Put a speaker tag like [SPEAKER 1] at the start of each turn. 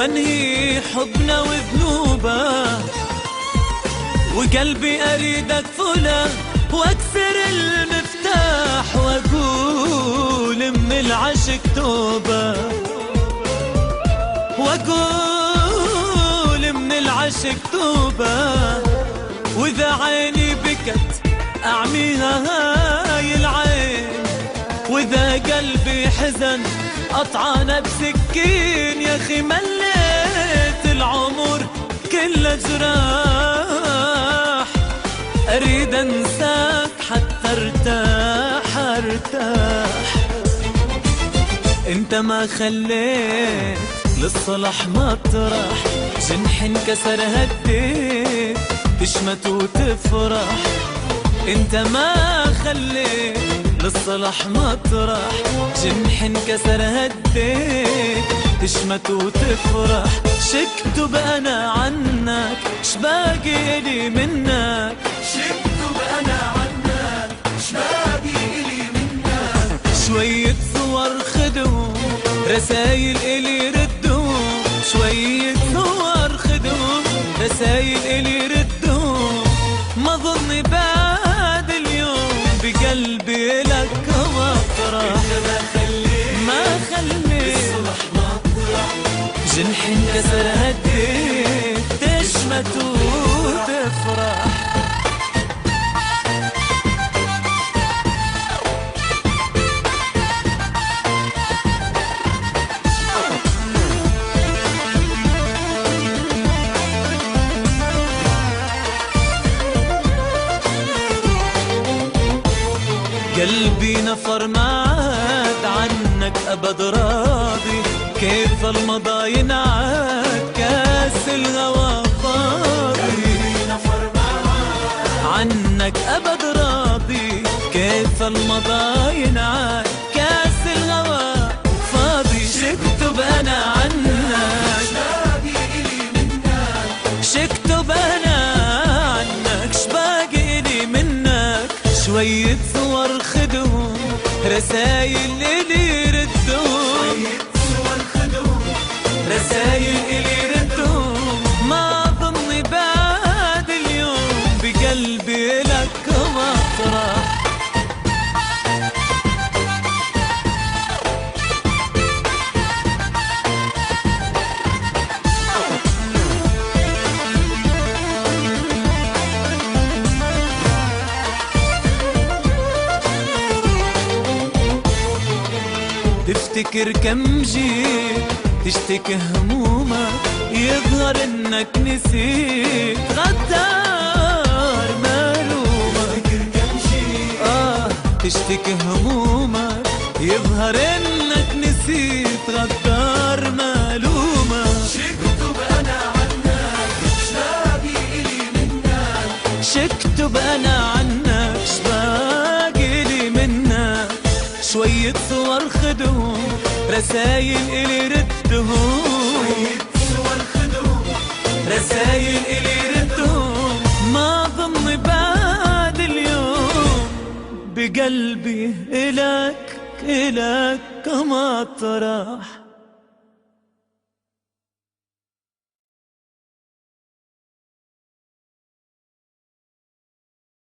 [SPEAKER 1] وانهي حبنا وذنوبه، وقلبي اريد اقفله واكسر المفتاح واقول من العشق توبه، واقول من العشق توبه. واذا عيني بكت اعميها هاي العين، واذا قلبي حزن اطعنه بسكين. يا اخي مليت العمر كله جراح، اريد انساك حتى ارتاح. انت ما خليت للصلح مطرح، جنح انكسر هديت تشمت وتفرح. انت ما خليت للصلح مطرح، جنح انكسر هديت تشمت وتفرح. شكتب انا عنك شباقي لي منك،
[SPEAKER 2] شكتب انا عنك شباقي لي منك.
[SPEAKER 1] شوية صور خدوم رسايل الي ردوم، شوية صور خدوم رسايل الي ردوم. ما ظني بعد اليوم بقلبي لك مطرح، ما خليت
[SPEAKER 2] الصلح مطرح،
[SPEAKER 1] جنح انكسر هديت تشمت وتفرح. قلبي نفر ما عاد عنك أبد راضي، كيف المضى ينعاد كاس الهوى فاضي.
[SPEAKER 2] نفر ما عاد
[SPEAKER 1] عنك أبد راضي، كيف المضى ينعاد كاس الهوى فاضي. شكتب أنا عنك
[SPEAKER 2] شباقي لي منك،
[SPEAKER 1] شكتب أنا عنك شباقي لي منك. شوية صور خدوم رسايل إلي ردوم،
[SPEAKER 2] صور خدوم
[SPEAKER 1] رسايل إلي ردوم. ما ظني بعد اليوم بقلبي لك مطرح. تفتكر كم جيت تشتكي همومك، يظهر انك نسيت غدار مالومك.
[SPEAKER 2] تفتكر كم جيت
[SPEAKER 1] تشتكي همومك، يظهر انك نسيت غدار مالومك.
[SPEAKER 2] شكتب انا عنك شباقي لي منك،
[SPEAKER 1] شكتب انا عنك شباقي لي منك. شوية صور خدوم رسايل إلي ردهم،
[SPEAKER 2] صور خدوم
[SPEAKER 1] رسايل إلي ردهم. ما ظني بعد اليوم بقلبي إلك مطرح.